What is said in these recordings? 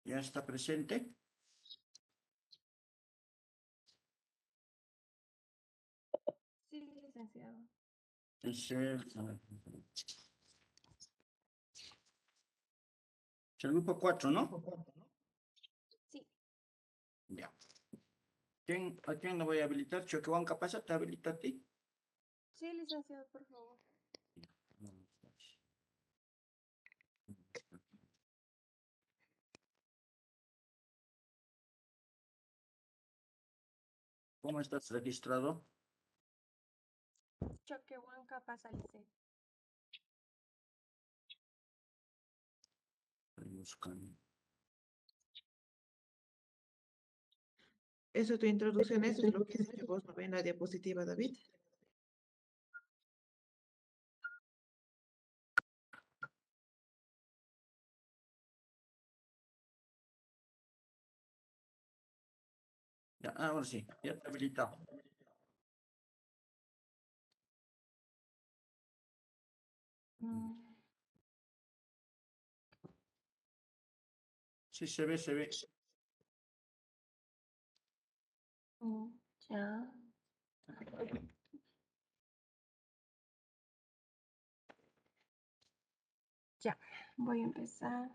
¿Ya está presente? Sí, licenciado. Es el grupo 4, ¿no? Sí. Ya. ¿A quién lo voy a habilitar? Choquehuanca, pasa, ¿te habilita a ti? Sí, licenciado, por favor. ¿Cómo estás registrado? Choquehuanca pasa, lice. Estoy buscando. Eso, tu introducción, eso es lo que dice que vos no ven la diapositiva, David. Ya, ahora sí, ya te he habilitado. Sí, se ve, se ve. Ya. Ya, voy a empezar.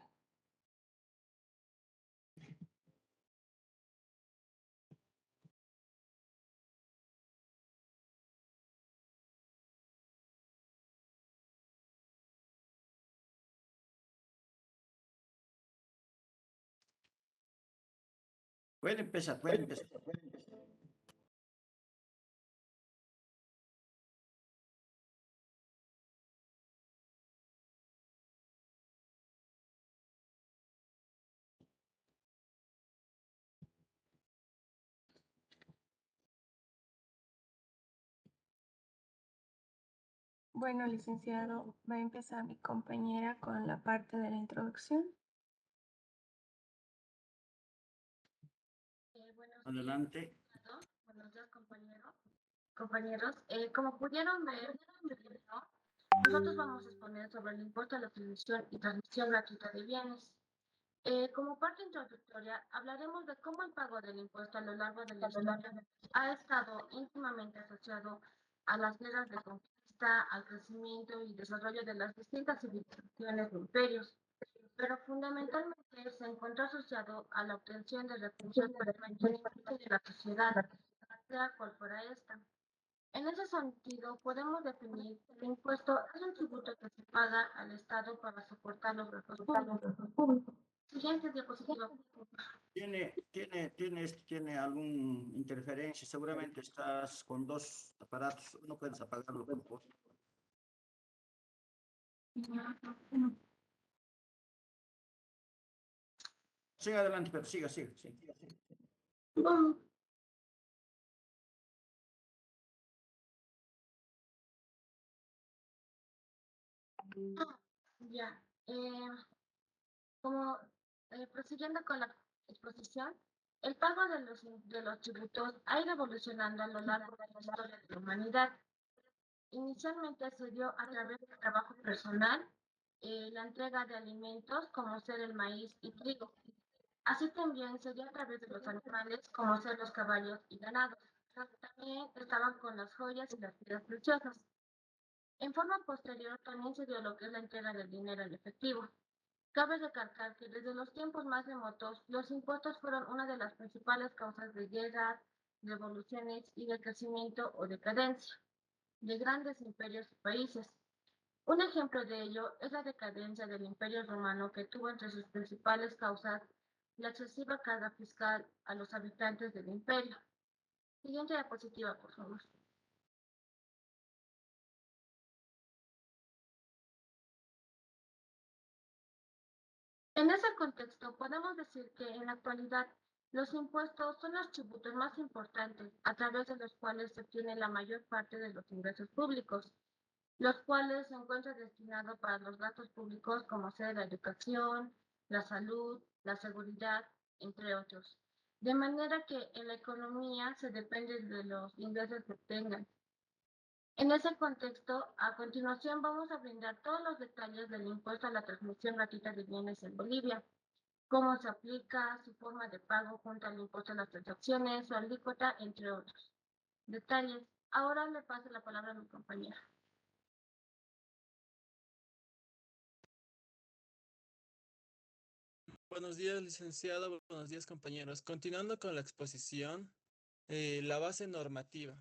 Puede empezar, puede empezar. Bueno, licenciado, va a empezar mi compañera con la parte de la introducción. Adelante. Buenos días, compañeros. Como pudieron ver, nosotros vamos a exponer sobre el impuesto a la adquisición y transmisión gratuita de bienes. Como parte introductoria, hablaremos de cómo el pago del impuesto a lo largo de la historia ha estado íntimamente asociado a las guerras de conquista, al crecimiento y desarrollo de las distintas civilizaciones e imperios, pero fundamentalmente se encuentra asociado a la obtención de recursos para el beneficio de la sociedad, sea cual fuera esta. En ese sentido, podemos definir que el impuesto es un tributo que se paga al Estado para soportar los gastos públicos. Siguiente diapositiva. ¿Tiene alguna interferencia? Seguramente estás con dos aparatos. No puedes apagarlo, por favor. Siga adelante, pero siga. Ya. Como prosiguiendo con la exposición, el pago de los tributos ha ido evolucionando a lo largo de la historia de la humanidad. Inicialmente se dio a través del trabajo personal, la entrega de alimentos como ser el maíz y trigo. Así también se dio a través de los animales como ser los caballos y ganados. También estaban con las joyas y las piedras preciosas. En forma posterior también se dio lo que es la entrega del dinero en efectivo. Cabe recalcar que desde los tiempos más remotos, los impuestos fueron una de las principales causas de guerras, revoluciones y de crecimiento o decadencia de grandes imperios y países. Un ejemplo de ello es la decadencia del Imperio Romano, que tuvo entre sus principales causas la excesiva carga fiscal a los habitantes del imperio. Siguiente diapositiva, por favor. En ese contexto, podemos decir que en la actualidad los impuestos son los tributos más importantes a través de los cuales se obtiene la mayor parte de los ingresos públicos, los cuales se encuentran destinados para los gastos públicos como ser la educación, la salud, la seguridad, entre otros. De manera que en la economía se depende de los ingresos que tengan. En ese contexto, a continuación vamos a brindar todos los detalles del impuesto a la transmisión gratuita de bienes en Bolivia. cómo se aplica, su forma de pago junto al impuesto a las transacciones, su alícuota, entre otros detalles. Ahora le paso la palabra a mi compañera. Buenos días, licenciado. Buenos días, compañeros. Continuando con la exposición, la base normativa.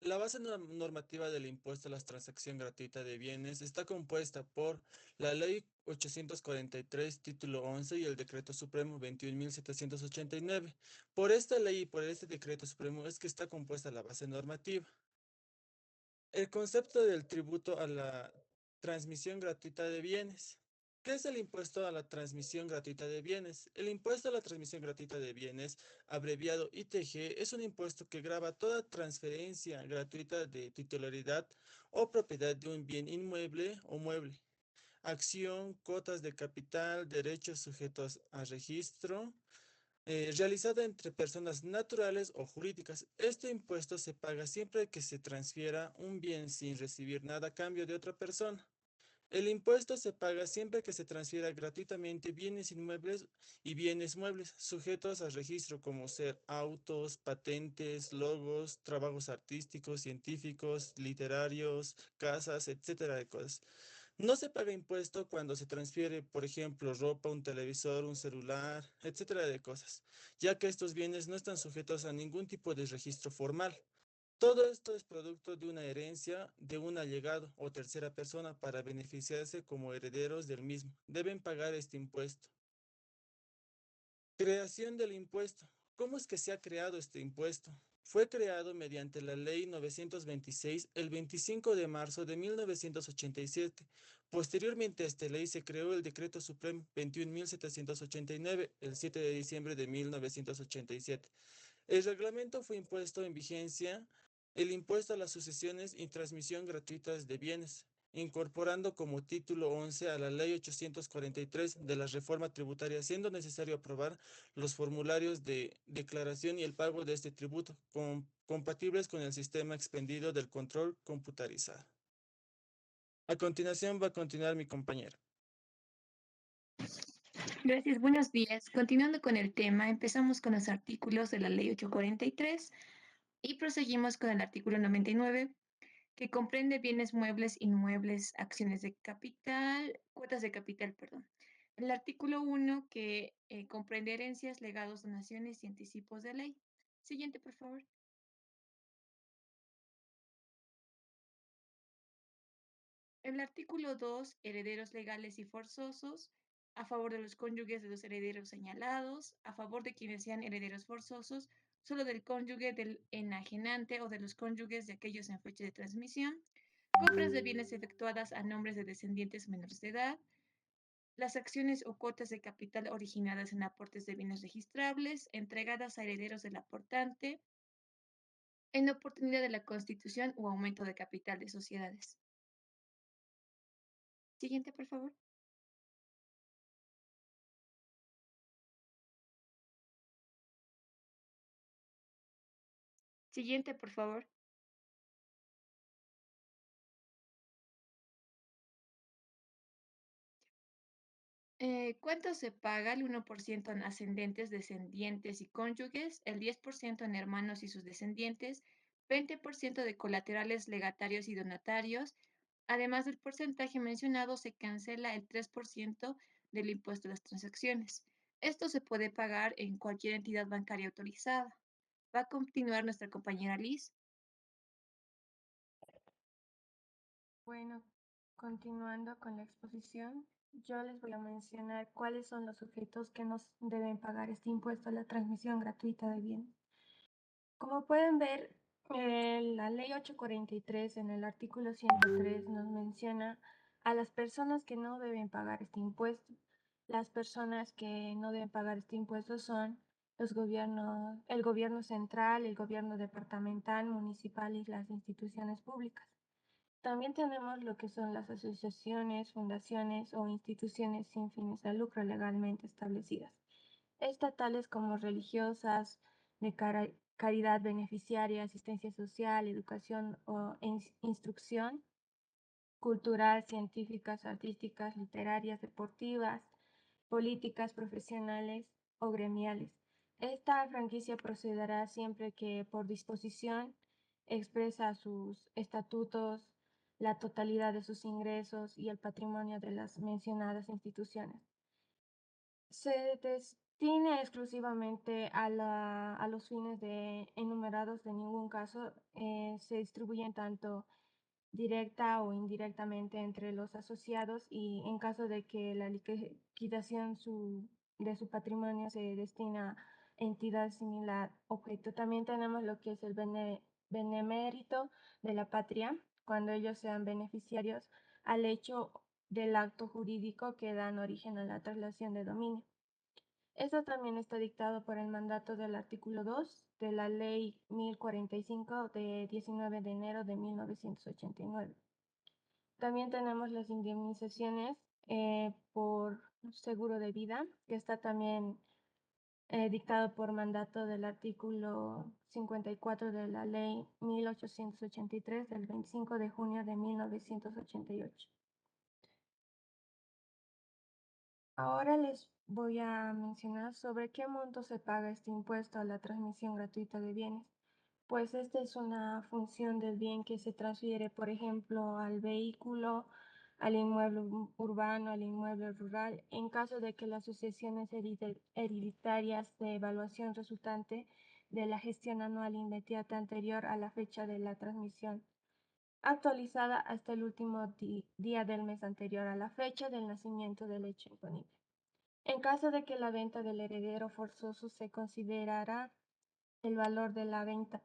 La base normativa del impuesto a la transacción gratuita de bienes está compuesta por la Ley 843, título 11 y el Decreto Supremo 21.789. Por esta ley y por este Decreto Supremo es que está compuesta la base normativa. El concepto del tributo a la transmisión gratuita de bienes. ¿Qué es el impuesto a la transmisión gratuita de bienes? El impuesto a la transmisión gratuita de bienes, abreviado ITG, es un impuesto que grava toda transferencia gratuita de titularidad o propiedad de un bien inmueble o mueble, acción, cuotas de capital, derechos sujetos a registro, realizada entre personas naturales o jurídicas. Este impuesto se paga siempre que se transfiera un bien sin recibir nada a cambio de otra persona. El impuesto se paga siempre que se transfiera gratuitamente bienes inmuebles y bienes muebles sujetos a registro como ser autos, patentes, logos, trabajos artísticos, científicos, literarios, casas, etcétera de cosas. No se paga impuesto cuando se transfiere, por ejemplo, ropa, un televisor, un celular, etcétera de cosas, ya que estos bienes no están sujetos a ningún tipo de registro formal. Todo esto es producto de una herencia de un allegado o tercera persona para beneficiarse como herederos del mismo. Deben pagar este impuesto. Creación del impuesto. ¿Cómo es que se ha creado este impuesto? Fue creado mediante la Ley 926 el 25 de marzo de 1987. Posteriormente a esta ley se creó el Decreto Supremo 21.789 el 7 de diciembre de 1987. El reglamento fue impuesto en vigencia el impuesto a las sucesiones y transmisión gratuitas de bienes, incorporando como título 11 a la Ley 843 de la reforma tributaria, siendo necesario aprobar los formularios de declaración y el pago de este tributo, compatibles con el sistema expendido del control computarizado. A continuación va a continuar mi compañera. Gracias, buenos días. Continuando con el tema, empezamos con los artículos de la Ley 843 y proseguimos con el artículo 99, que comprende bienes muebles, inmuebles, acciones de capital, cuotas de capital, perdón. El artículo 1, que comprende herencias, legados, donaciones y anticipos de ley. Siguiente, por favor. El artículo 2, herederos legales y forzosos, a favor de los cónyuges de los herederos señalados, a favor de quienes sean herederos forzosos, solo del cónyuge del enajenante o de los cónyuges de aquellos en fecha de transmisión, compras de bienes efectuadas a nombres de descendientes menores de edad, las acciones o cuotas de capital originadas en aportes de bienes registrables, entregadas a herederos del aportante, en oportunidad de la constitución o aumento de capital de sociedades. Siguiente, por favor. Siguiente, por favor. ¿Cuánto se paga? El 1% en ascendentes, descendientes y cónyuges, el 10% en hermanos y sus descendientes, 20% de colaterales, legatarios y donatarios. Además del porcentaje mencionado, se cancela el 3% del impuesto a las transacciones. Esto se puede pagar en cualquier entidad bancaria autorizada. Va a continuar nuestra compañera Liz. Bueno, continuando con la exposición, yo les voy a mencionar cuáles son los sujetos que nos deben pagar este impuesto a la transmisión gratuita de bienes. Como pueden ver, la ley 843 en el artículo 103 nos menciona a las personas que no deben pagar este impuesto. Las personas que no deben pagar este impuesto son los gobiernos, el gobierno central, el gobierno departamental, municipal y las instituciones públicas. También tenemos lo que son las asociaciones, fundaciones o instituciones sin fines de lucro legalmente establecidas, estatales como religiosas, de caridad beneficiaria, asistencia social, educación o instrucción, cultural, científicas, artísticas, literarias, deportivas, políticas, profesionales o gremiales. Esta franquicia procederá siempre que por disposición expresa sus estatutos, la totalidad de sus ingresos y el patrimonio de las mencionadas instituciones. Se destina exclusivamente a los fines de enumerados, de ningún caso se distribuyen tanto directa o indirectamente entre los asociados, y en caso de que la liquidación de su patrimonio se destina a entidad similar objeto. También tenemos lo que es el benemérito de la patria, cuando ellos sean beneficiarios al hecho del acto jurídico que dan origen a la traslación de dominio. Esto también está dictado por el mandato del artículo 2 de la Ley 1045 de 19 de enero de 1989. También tenemos las indemnizaciones por seguro de vida, que está también dictado por mandato del artículo 54 de la Ley 1883 del 25 de junio de 1988. Ahora les voy a mencionar sobre qué monto se paga este impuesto a la transmisión gratuita de bienes. Pues esta es una función del bien que se transfiere, por ejemplo, al vehículo, al inmueble urbano, al inmueble rural, en caso de que las sucesiones hereditarias de evaluación resultante de la gestión anual inmediata anterior a la fecha de la transmisión, actualizada hasta el último día del mes anterior a la fecha del nacimiento del hecho imponible. En caso de que la venta del heredero forzoso, se considerará el valor de la venta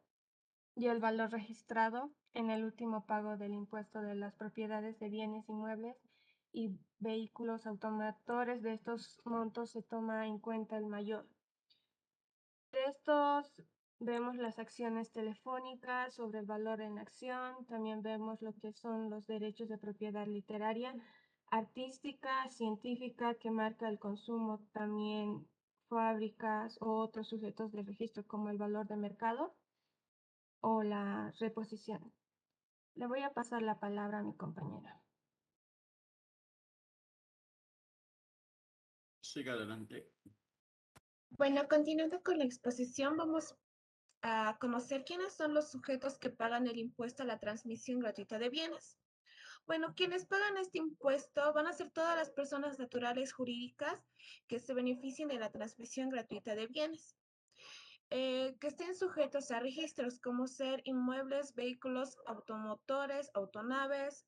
y el valor registrado en el último pago del impuesto de las propiedades de bienes inmuebles y vehículos automotores. De estos montos se toma en cuenta el mayor. De estos vemos las acciones telefónicas sobre el valor en acción. También vemos lo que son los derechos de propiedad literaria, artística, científica, que marca el consumo, también fábricas o otros sujetos de registro como el valor de mercado o la reposición. Le voy a pasar la palabra a mi compañera. Siga adelante. Bueno, continuando con la exposición, vamos a conocer quiénes son los sujetos que pagan el impuesto a la transmisión gratuita de bienes. Bueno, quienes pagan este impuesto van a ser todas las personas naturales jurídicas que se beneficien de la transmisión gratuita de bienes, que estén sujetos a registros como ser inmuebles, vehículos, automotores, autonaves,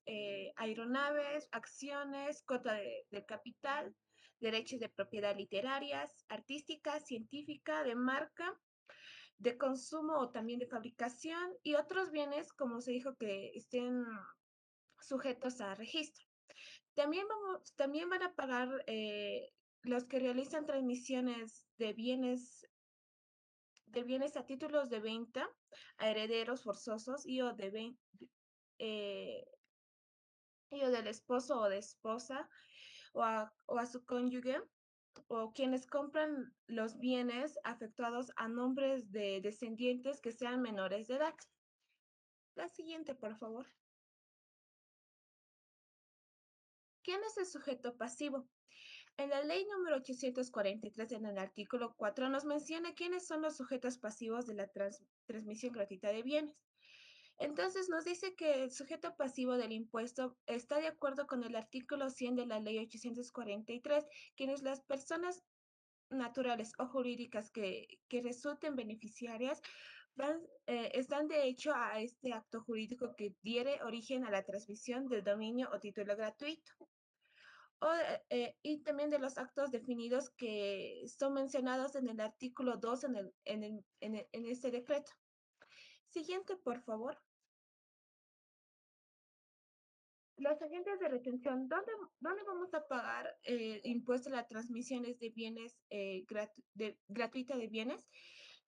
aeronaves, acciones, cuota de capital, derechos de propiedad literarias, artística, científica, de marca, de consumo o también de fabricación, y otros bienes, como se dijo, que estén sujetos a registro. También van a pagar los que realizan transmisiones de bienes a títulos de venta a herederos forzosos eh, y o del esposo o de esposa o a su cónyuge, o quienes compran los bienes afectuados a nombres de descendientes que sean menores de edad. La siguiente, por favor. ¿Quién es el sujeto pasivo? En la ley número 843, en el artículo 4, nos menciona quiénes son los sujetos pasivos de la transmisión gratuita de bienes. Entonces nos dice que el sujeto pasivo del impuesto está de acuerdo con el artículo 100 de la ley 843, quienes las personas naturales o jurídicas que resulten beneficiarias están de hecho a este acto jurídico que diere origen a la transmisión del dominio o título gratuito. Y también de los actos definidos que son mencionados en el artículo 2 en este decreto. Siguiente, por favor. Los agentes de retención, ¿dónde vamos a pagar impuesto a las transmisiones de bienes gratuita de bienes?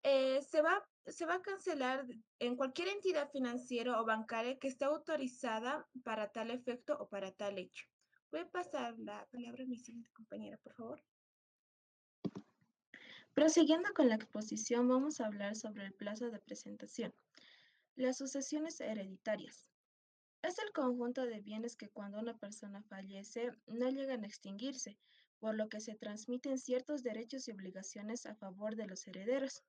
Se va a cancelar en cualquier entidad financiera o bancaria que esté autorizada para tal efecto o para tal hecho. Voy a pasar la palabra a mi siguiente compañera, por favor. Prosiguiendo con la exposición, vamos a hablar sobre el plazo de presentación. Las sucesiones hereditarias. Es el conjunto de bienes que cuando una persona fallece no llegan a extinguirse, por lo que se transmiten ciertos derechos y obligaciones a favor de los herederos.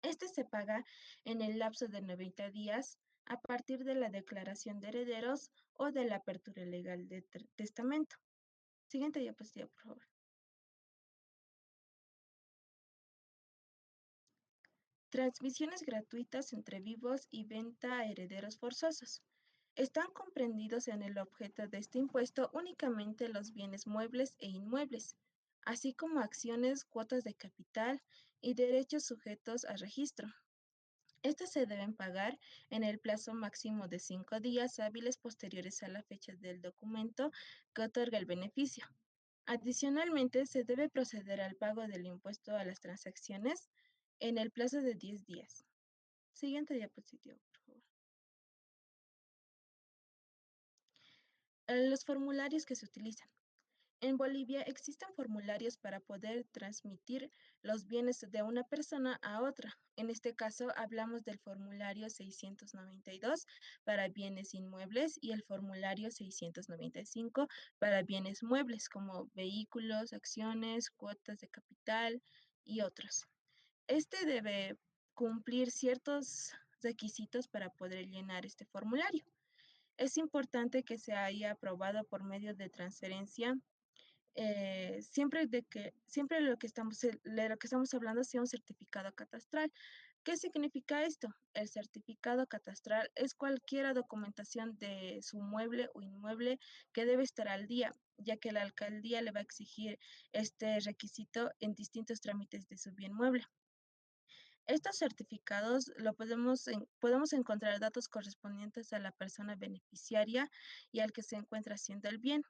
Este se paga en el lapso de 90 días a partir de la declaración de herederos o de la apertura legal de testamento. Siguiente diapositiva, por favor. Transmisiones gratuitas entre vivos y venta a herederos forzosos. Están comprendidos en el objeto de este impuesto únicamente los bienes muebles e inmuebles, así como acciones, cuotas de capital y derechos sujetos a registro. Estos se deben pagar en el plazo máximo de 5 días hábiles posteriores a la fecha del documento que otorga el beneficio. Adicionalmente, se debe proceder al pago del impuesto a las transacciones en el plazo de 10 días. Siguiente diapositiva, por favor. Los formularios que se utilizan. En Bolivia existen formularios para poder transmitir los bienes de una persona a otra. En este caso hablamos del formulario 692 para bienes inmuebles y el formulario 695 para bienes muebles como vehículos, acciones, cuotas de capital y otros. Este debe cumplir ciertos requisitos para poder llenar este formulario. Es importante que se haya aprobado por medio de transferencia siempre de lo que estamos hablando sea un certificado catastral. ¿Qué significa esto? El certificado catastral es cualquier documentación de su mueble o inmueble que debe estar al día, ya que la alcaldía le va a exigir este requisito en distintos trámites de su bien mueble. Estos certificados podemos encontrar datos correspondientes a la persona beneficiaria y al que se encuentra haciendo el bien.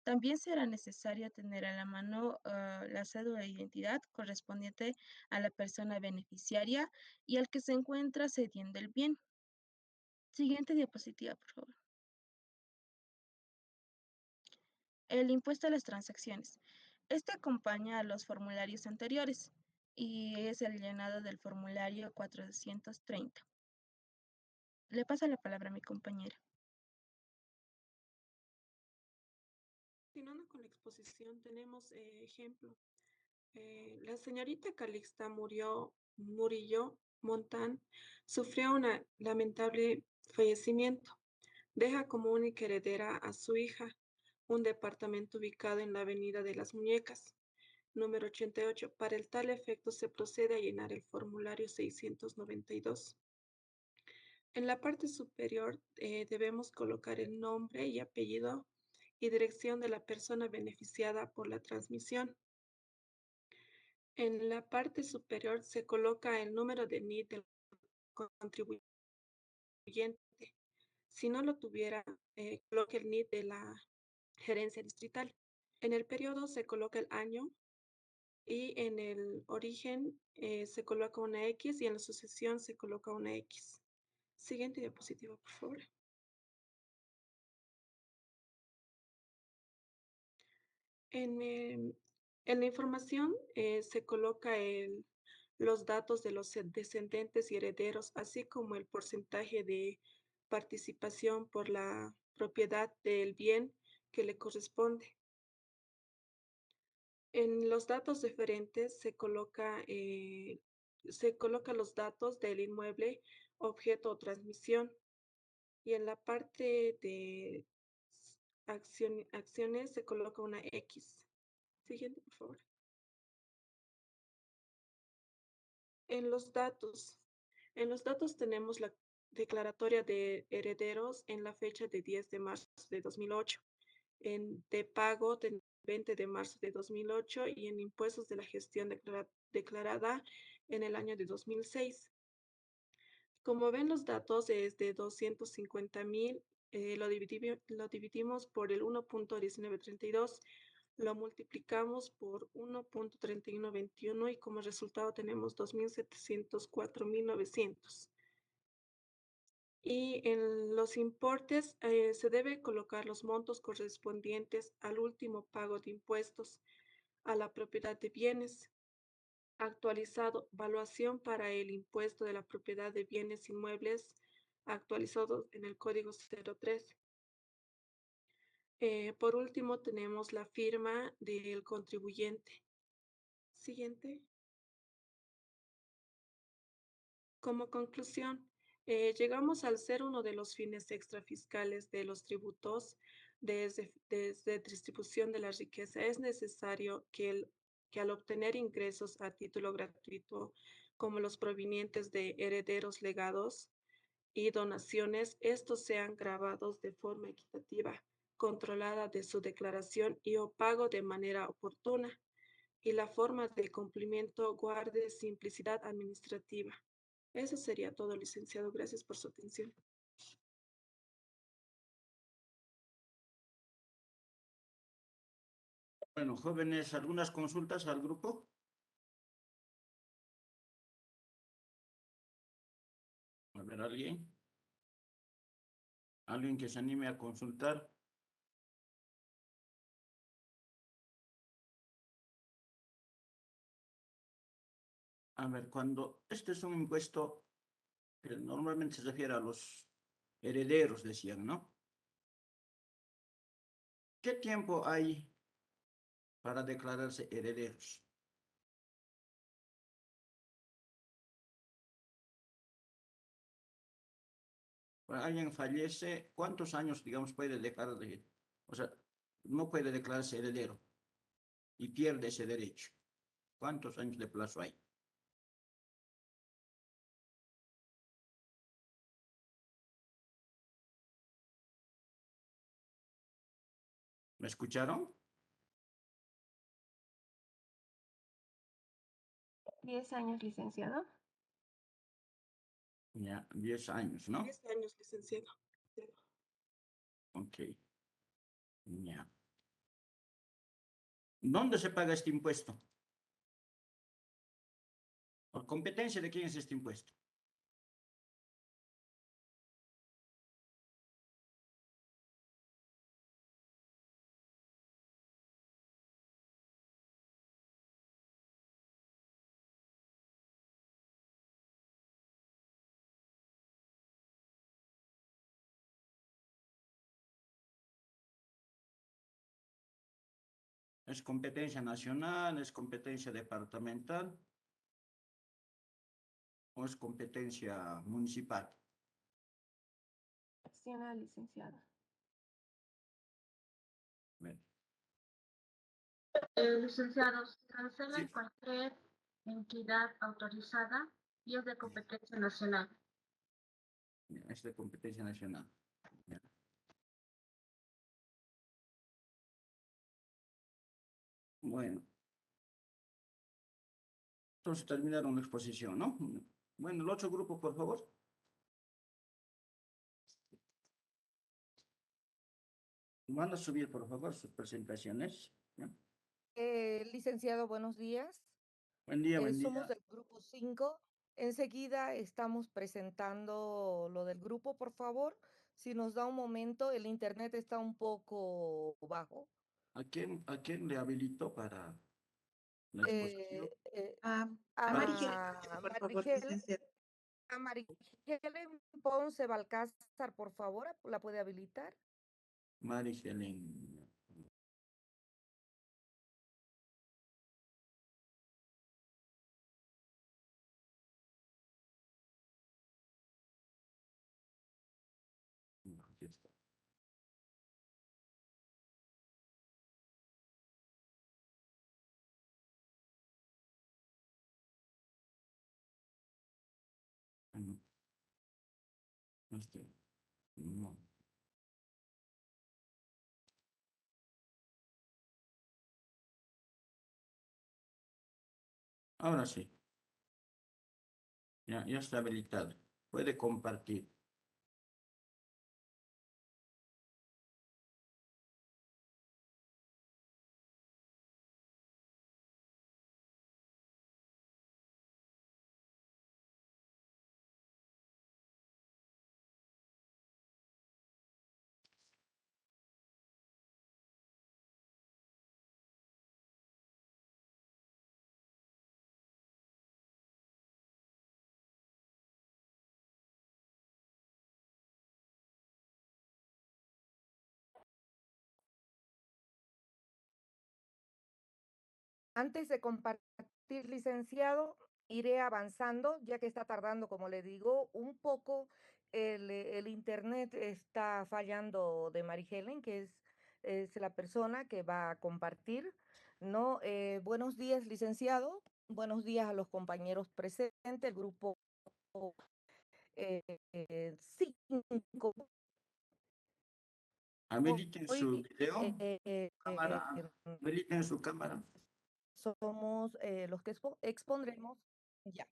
También será necesario tener a la mano la cédula de identidad correspondiente a la persona beneficiaria y al que se encuentra cediendo el bien. Siguiente diapositiva, por favor. El impuesto a las transacciones. Este acompaña a los formularios anteriores y es el llenado del formulario 430. Le paso la palabra a mi compañera. Continuando con la exposición, tenemos ejemplo. La señorita Calixta Murillo Montán sufrió un lamentable fallecimiento. Deja como única heredera a su hija un departamento ubicado en la Avenida de las Muñecas, número 88. Para el tal efecto se procede a llenar el formulario 692. En la parte superior debemos colocar el nombre y apellido y dirección de la persona beneficiada por la transmisión. En la parte superior se coloca el número de NIT del contribuyente. Si no lo tuviera, coloque el NIT de la gerencia distrital. En el periodo se coloca el año y en el origen se coloca una X y en la sucesión se coloca una X. Siguiente diapositiva, por favor. En la información se coloca los datos de los descendentes y herederos, así como el porcentaje de participación por la propiedad del bien que le corresponde. En los datos diferentes se coloca los datos del inmueble, objeto o transmisión. Y en la parte de acciones se coloca una X. Siguiente, por favor. En los datos. En los datos tenemos la declaratoria de herederos en la fecha de 10 de marzo de 2008, de pago del 20 de marzo de 2008 y en impuestos de la gestión declarada en el año de 2006. Como ven, los datos es de 250,000, lo dividimos por el 1.1932, lo multiplicamos por 1.3121 y como resultado tenemos 2.704.900. Y en los importes se debe colocar los montos correspondientes al último pago de impuestos a la propiedad de bienes. Actualizado, valuación para el impuesto de la propiedad de bienes inmuebles actualizado en el código 03. Por último, tenemos la firma del contribuyente. Siguiente. Como conclusión, llegamos al ser uno de los fines extrafiscales de los tributos desde distribución de la riqueza. Es necesario que al obtener ingresos a título gratuito, como los provenientes de herederos legados y donaciones, estos sean grabados de forma equitativa, controlada de su declaración y o pago de manera oportuna, y la forma de cumplimiento guarde simplicidad administrativa. Eso sería todo, licenciado. Gracias por su atención. Bueno, jóvenes, ¿algunas consultas al grupo? A ver, ¿alguien? ¿Alguien que se anime a consultar? A ver, cuando este es un impuesto que normalmente se refiere a los herederos, decían, ¿no? ¿Qué tiempo hay para declararse herederos? Cuando alguien fallece, ¿cuántos años, digamos, puede dejar de, o sea, no puede declararse heredero y pierde ese derecho? ¿Cuántos años de plazo hay? ¿Me escucharon? 10 años, licenciado. Ya, 10 años, ¿no? 10 años, licenciado. Ok, ya. ¿Dónde se paga este impuesto? ¿Por competencia de quién es este impuesto? ¿Es competencia nacional? ¿Es competencia departamental? ¿O es competencia municipal? Nacional, licenciado. Bueno, Licenciado, se cancela en sí, cualquier entidad autorizada y es de competencia nacional. ya, es de competencia nacional. Ya. Bueno, entonces terminaron la exposición, ¿no? Bueno, el otro grupo, por favor. Van a subir, por favor, sus presentaciones. ¿Ya? Licenciado, buenos días. Buen día, buen Somos día. del grupo 5. Enseguida estamos presentando lo del grupo, por favor. Si nos da un momento, el internet está un poco bajo. A quién le habilitó para la exposición? Eh, eh, A Marigel, a por favor, Marigel, licenciado. a Marigel Ponce Balcázar, por favor, ¿la puede habilitar? Mari Helen. No, aquí está. Ah, no, no. Ahora sí, ya está habilitado. Puede compartir. Antes de compartir, licenciado, iré avanzando, ya que está tardando, como le digo, un poco. El internet está fallando de Mary Helen, que es la persona que va a compartir, ¿no? Buenos días, licenciado. Buenos días a los compañeros presentes, el grupo 5. Habiliten su Hoy video, cámara, habiliten su cámara. somos los que expondremos. Ya.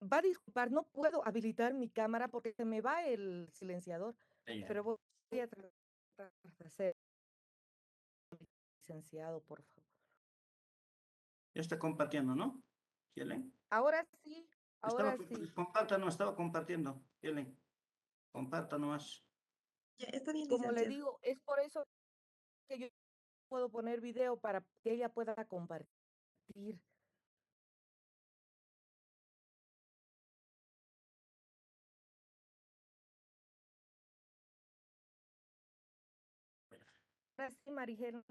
Va a disculpar, no puedo habilitar mi cámara porque se me va el silenciador, Ahí. pero voy a tratar de hacer, licenciado, por favor. Ya está compartiendo, ¿no? Helen. Ahora sí, ahora Estaba, sí. comparta, no, estaba compartiendo. Helen, comparta nomás. Ya, está bien, Como le licenciado. digo, es por eso que yo puedo poner video para que ella pueda compartir. Ahora sí, Marigel.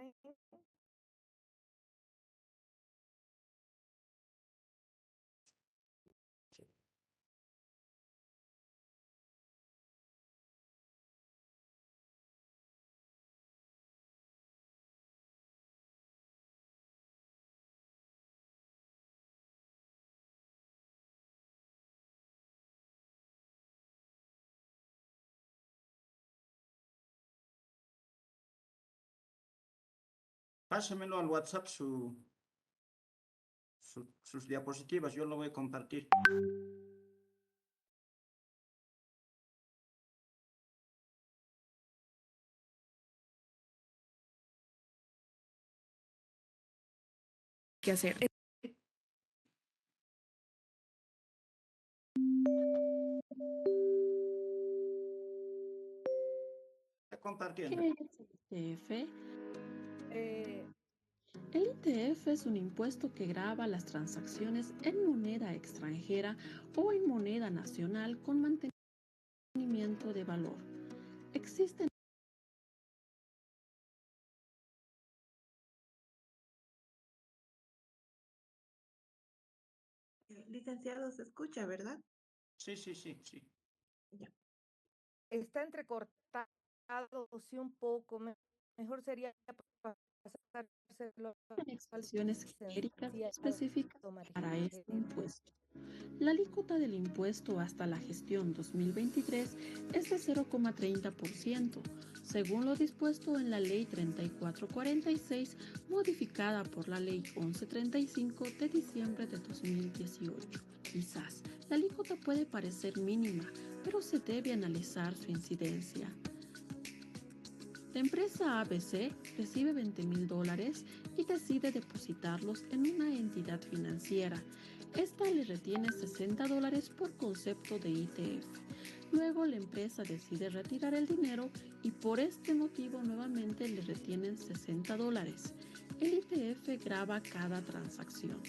Pásemelo al WhatsApp sus diapositivas, yo lo voy a compartir. ¿Qué hacer? Está compartiendo. ¿Qué es el ITF? Eh, El ITF es un impuesto que grava las transacciones en moneda extranjera o en moneda nacional con mantenimiento de valor. Existen Licenciado, se escucha, ¿verdad? Sí, sí, sí, sí. Ya. Está entrecortado, sí, un poco. Mejor sería pasárselo al expresiones genéricas licenciado específicas para este Marigel. impuesto. La alícuota del impuesto hasta la gestión 2023 es de 0,30%, según lo dispuesto en la Ley 3446, modificada por la Ley 1135 de diciembre de 2018. Quizás la alícuota puede parecer mínima, pero se debe analizar su incidencia. La empresa ABC recibe $20,000 y decide depositarlos en una entidad financiera. Esta le retiene $60 por concepto de ITF. Luego la empresa decide retirar el dinero y por este motivo nuevamente le retienen $60. El ITF grava cada transacción.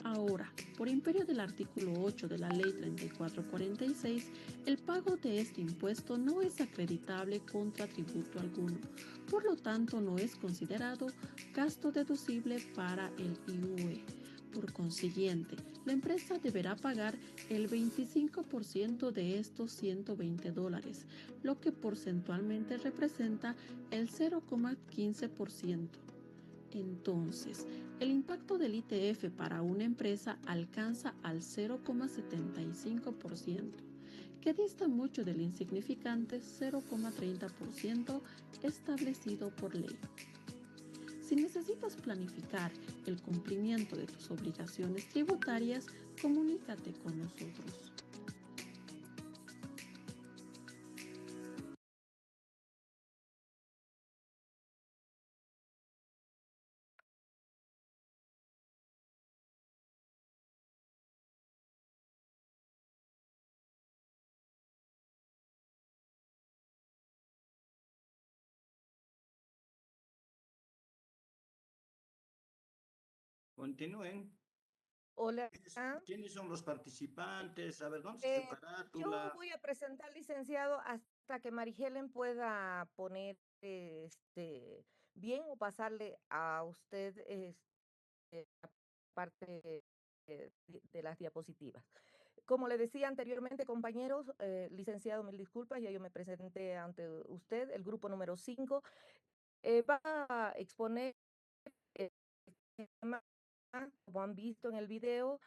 Ahora, por imperio del artículo 8 de la Ley 3446, el pago de este impuesto no es acreditable contra tributo alguno, por lo tanto no es considerado gasto deducible para el IUE. Por consiguiente, la empresa deberá pagar el 25% de estos $120, lo que porcentualmente representa el 0,15%. Entonces, el impacto del ITF para una empresa alcanza al 0,75%, que dista mucho del insignificante 0,30% establecido por ley. Si necesitas planificar el cumplimiento de tus obligaciones tributarias, comunícate con nosotros. Continúen. Hola. ¿Quiénes son los participantes? A ver, ¿dónde está su Yo carátula? voy a presentar, licenciado, hasta que Marigelen pueda poner bien o pasarle a usted parte de las diapositivas. Como le decía anteriormente, compañeros, licenciado, mil disculpas, ya yo me presenté ante usted, el grupo número 5 va a exponer el tema, como han visto en el video,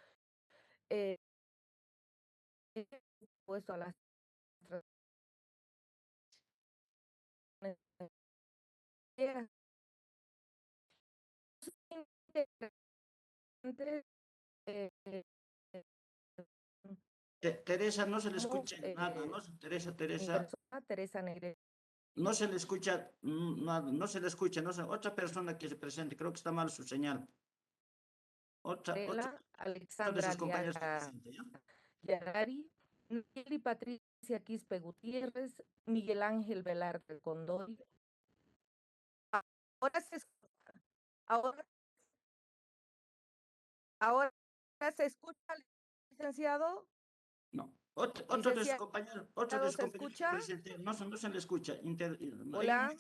eh, puesto a las transacciones interesantes, eh, Teresa, no se le como, escucha nada, ¿no? Teresa, mi Teresa, persona, Teresa Negre. no se le escucha nada, no se le escucha, no sé, otra persona que se presente, creo que está mal su señal. Otro de Alexandra sus compañeros que Aliaga presente, ¿ya? Yarari, Nelly Patricia Quispe Gutiérrez, Miguel Ángel Velarde Condori. Ahora se, ahora, ahora se escucha, licenciado. No, otro de Licenciado, sus ¿se compañeros que escucha? presente, no se le escucha, Hola,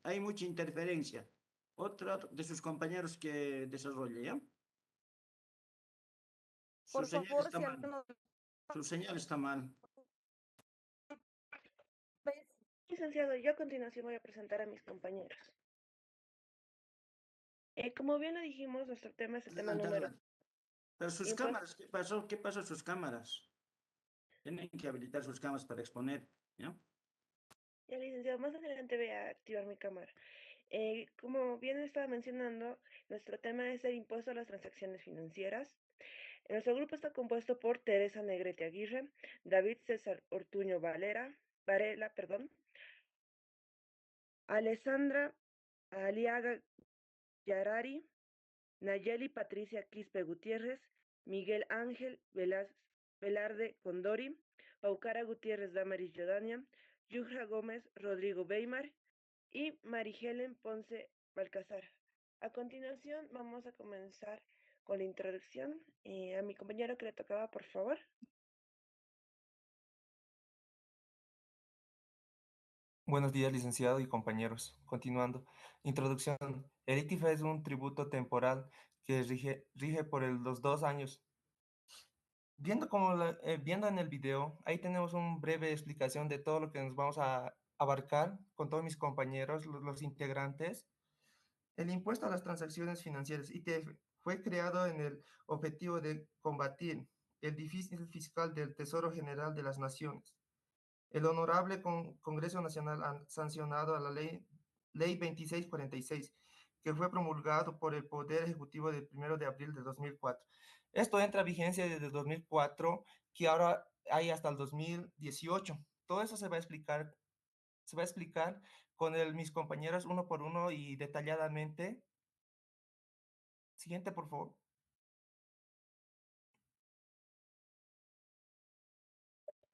hay mucha interferencia. Otro de sus compañeros que desarrolle, ¿ya? Su por señal favor, está si mal, alguno su señal está mal. ve- Licenciado, yo a continuación voy a presentar a mis compañeros. Como bien lo dijimos, nuestro tema es el tema Adelante, número. adelante. Pero sus Impuesto. cámaras, ¿qué pasó? ¿Qué pasó a sus cámaras? Tienen que habilitar sus cámaras para exponer, ¿ya? Ya, licenciado, más adelante voy a activar mi cámara. Como bien estaba mencionando, nuestro tema es el impuesto a las transacciones financieras. Nuestro grupo está compuesto por Teresa Negrete Aguirre, David César Ortuño Varela, Alessandra Aliaga Yarari, Nayeli Patricia Quispe Gutiérrez, Miguel Ángel Velarde Condori, Paucara Gutiérrez Damaris Yodania, Yujra Gómez Rodrigo Weimar y Marihelen Ponce Balcazar. A continuación vamos a comenzar con la introducción. A mi compañero que le tocaba, por favor. Buenos días, licenciado y compañeros. Continuando. Introducción. El ITIF es un tributo temporal que rige por los 2 años. Viendo en el video, ahí tenemos una breve explicación de todo lo que nos vamos a abarcar con todos mis compañeros, los integrantes. El impuesto a las transacciones financieras, ITF, fue creado en el objetivo de combatir el déficit fiscal del Tesoro General de las Naciones. El Honorable Congreso Nacional ha sancionado a la Ley 2646, que fue promulgado por el Poder Ejecutivo del 1 de abril de 2004. Esto entra a vigencia desde el 2004, que ahora hay hasta el 2018. Todo eso se va a explicar con mis compañeros uno por uno y detalladamente. Siguiente, por favor.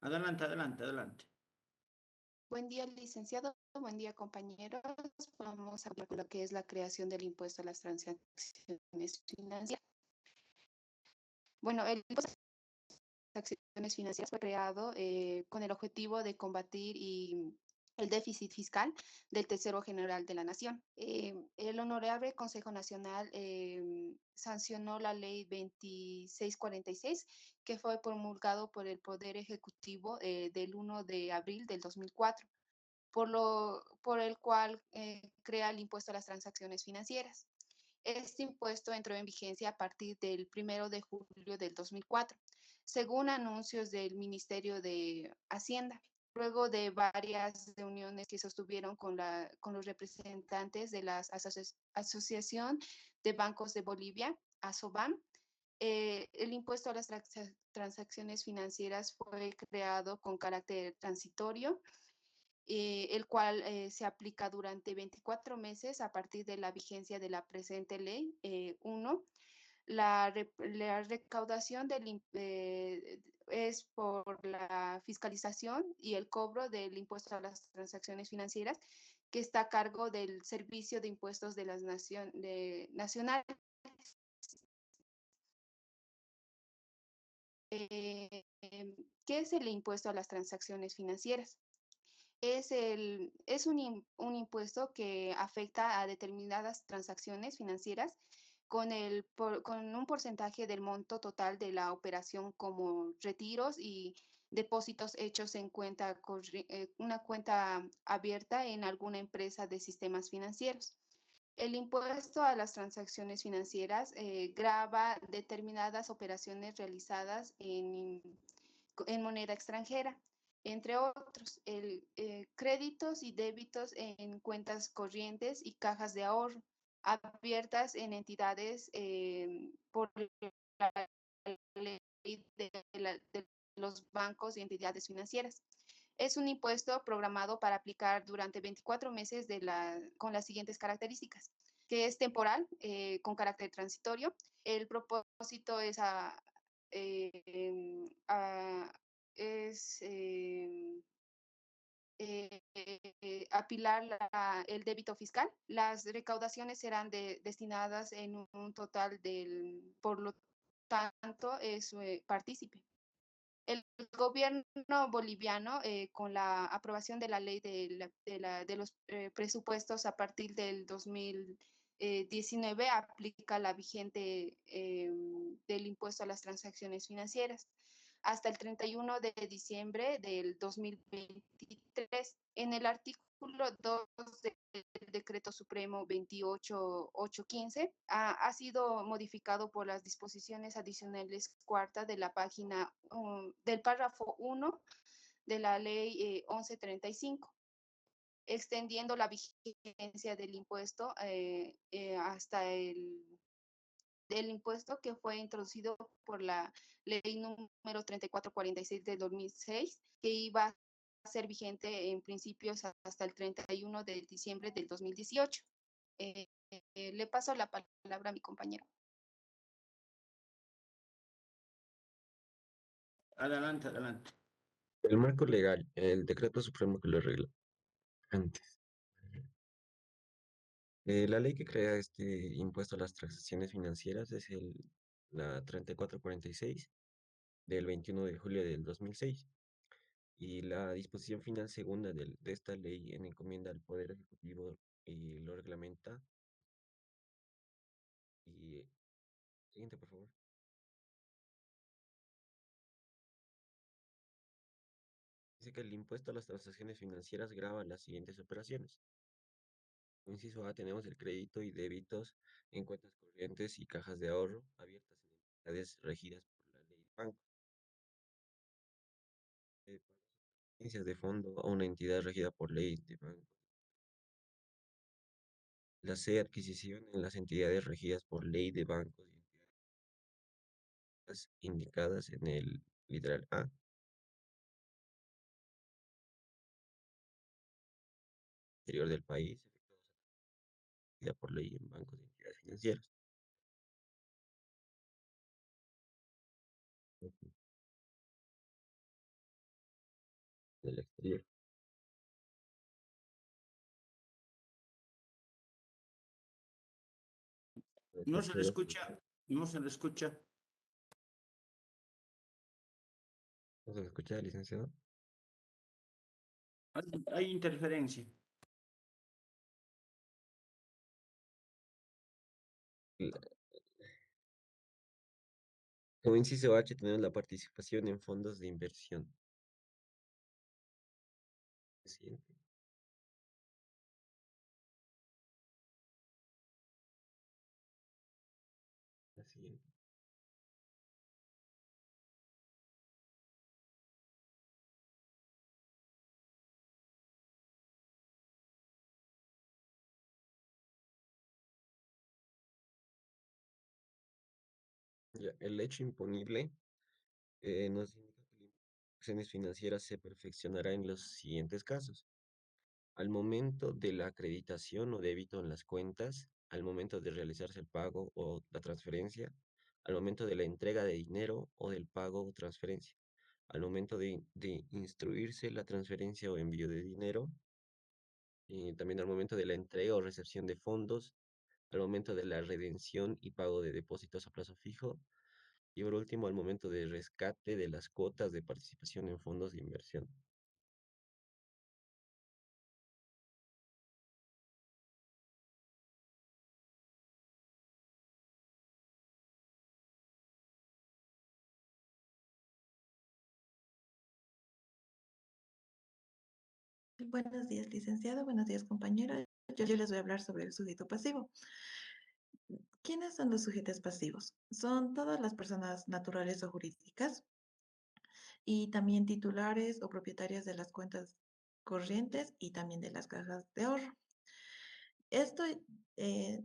Adelante, adelante, adelante. Buen día, licenciado. Buen día, compañeros. Vamos a hablar de lo que es la creación del impuesto a las transacciones financieras. Bueno, el impuesto a las transacciones financieras fue creado con el objetivo de combatir el déficit fiscal del Tesoro General de la Nación. El Honorable Consejo Nacional sancionó la Ley 2646, que fue promulgado por el Poder Ejecutivo del 1 de abril del 2004. Por el cual crea el impuesto a las transacciones financieras. Este impuesto entró en vigencia a partir del 1 de julio del 2004, según anuncios del Ministerio de Hacienda, luego de varias reuniones que sostuvieron con los representantes de la Asociación de Bancos de Bolivia, ASOBAM. El impuesto a las transacciones financieras fue creado con carácter transitorio, el cual se aplica durante 24 meses a partir de la vigencia de la presente ley 1. La recaudación es por la fiscalización y el cobro del impuesto a las transacciones financieras, que está a cargo del Servicio de Impuestos de las Nacionales. ¿Qué es el impuesto a las transacciones financieras? Es un impuesto que afecta a determinadas transacciones financieras con un porcentaje del monto total de la operación como retiros y depósitos hechos en una cuenta abierta en alguna empresa de sistemas financieros. El impuesto a las transacciones financieras grava determinadas operaciones realizadas en moneda extranjera, entre otros, créditos y débitos en cuentas corrientes y cajas de ahorro abiertas en entidades por la ley de los bancos y entidades financieras. Es un impuesto programado para aplicar durante 24 meses con las siguientes características, que es temporal, con carácter transitorio. El propósito es, es apilar el débito fiscal. Las recaudaciones serán destinadas en un total por lo tanto, es partícipe. El gobierno boliviano, con la aprobación de la ley de los presupuestos a partir del 2019, aplica la vigente del impuesto a las transacciones financieras hasta el 31 de diciembre del 2023. En el artículo 2 del Decreto Supremo 28815 ha sido modificado por las disposiciones adicionales cuarta de la página del párrafo 1 de la ley 1135, extendiendo la vigencia del impuesto hasta del impuesto que fue introducido por la ley número 3446 de 2006, que iba a ser vigente en principios hasta el 31 de diciembre del 2018. Le paso la palabra a mi compañero. Adelante, adelante. El marco legal, el decreto supremo que lo regla antes. La ley que crea este impuesto a las transacciones financieras es la 3446 del 21 de julio del 2006. Y la disposición final segunda de esta ley encomienda al Poder Ejecutivo y lo reglamenta. Y siguiente, por favor. Dice que el impuesto a las transacciones financieras grava las siguientes operaciones. Inciso A, tenemos el crédito y débitos en cuentas corrientes y cajas de ahorro abiertas en entidades regidas por la ley de banco. Transferencias de fondo a una entidad regida por ley de banco. La C, adquisición en las entidades regidas por ley de bancos y entidades indicadas en el literal A. Exterior del país, ya por ley en bancos y entidades financieras. Del exterior. No se le escucha, no se le escucha. ¿No se me escucha, licenciado? Hay interferencia. Como inciso H tenemos la participación en fondos de inversión. Siguiente. La siguiente. Ya, el hecho imponible nos indica que las acciones financieras se perfeccionará en los siguientes casos. Al momento de la acreditación o débito en las cuentas, al momento de realizarse el pago o la transferencia, al momento de la entrega de dinero o del pago o transferencia, al momento de instruirse la transferencia o envío de dinero, y también al momento de la entrega o recepción de fondos, al momento de la redención y pago de depósitos a plazo fijo, y por último al momento de rescate de las cuotas de participación en fondos de inversión. Buenos días, licenciado. Buenos días, compañero. Yo les voy a hablar sobre el sujeto pasivo. ¿Quiénes son los sujetos pasivos? Son todas las personas naturales o jurídicas y también titulares o propietarias de las cuentas corrientes y también de las cajas de ahorro. Esto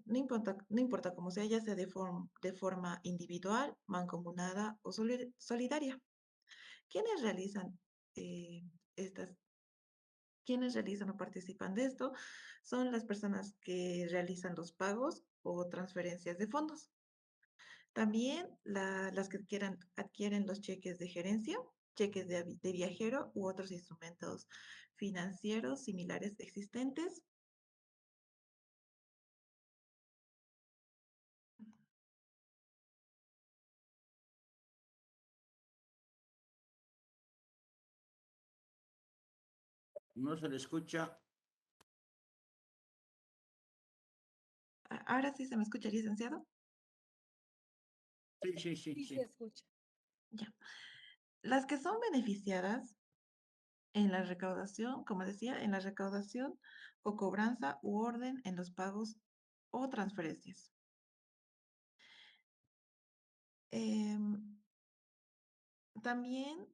no importa cómo sea, ya sea de forma individual, mancomunada o solidaria. ¿Quiénes realizan eh, estas quienes realizan o participan de esto son las personas que realizan los pagos o transferencias de fondos. También las que adquieren los cheques de gerencia, cheques de viajero u otros instrumentos financieros similares existentes. No se le escucha. Ahora sí se me escucha, licenciado. Sí, sí, sí, Sí sí. se escucha. Ya. Las que son beneficiadas en la recaudación, como decía, en la recaudación o cobranza u orden en los pagos o transferencias. Em, También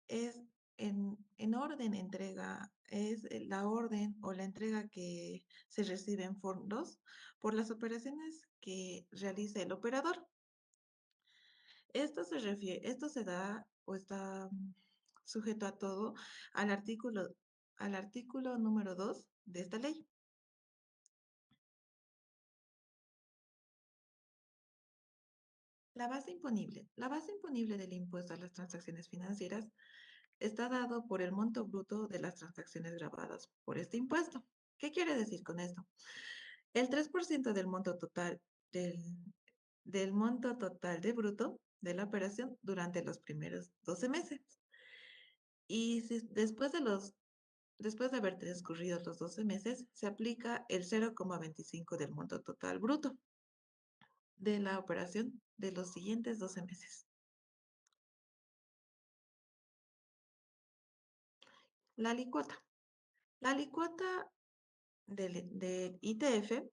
es en orden entrega, es la orden o la entrega que se recibe en fondos por las operaciones que realiza el operador. Esto se da o está sujeto a todo al artículo número 2 de esta ley. La base imponible. La base imponible del impuesto a las transacciones financieras está dado por el monto bruto de las transacciones grabadas por este impuesto. ¿Qué quiere decir con esto? El 3% del monto total del monto total de bruto de la operación durante los primeros 12 meses. Y después de haber transcurrido los 12 meses, se aplica el 0,25 del monto total bruto de la operación de los siguientes 12 meses. La alicuota. La alicuota del ITF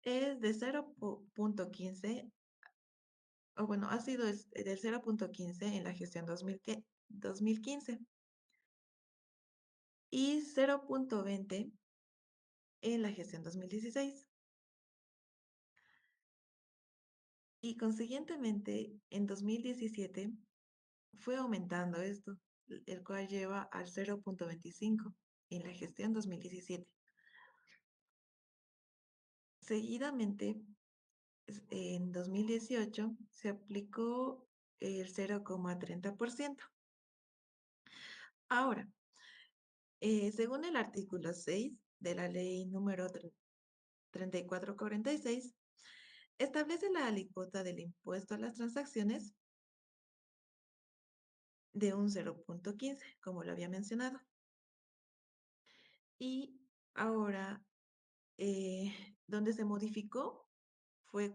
es de 0,15, o bueno, ha sido del 0,15 en la gestión 2015 y 0,20 en la gestión 2016. Y consiguientemente, en 2017 fue aumentando esto, el cual lleva al 0,25 en la gestión 2017. Seguidamente, en 2018 se aplicó el 0,30%. Ahora, según el artículo 6 de la ley número 3446, establece la alícuota del impuesto a las transacciones de un 0,15, como lo había mencionado. Y ahora, donde se modificó fue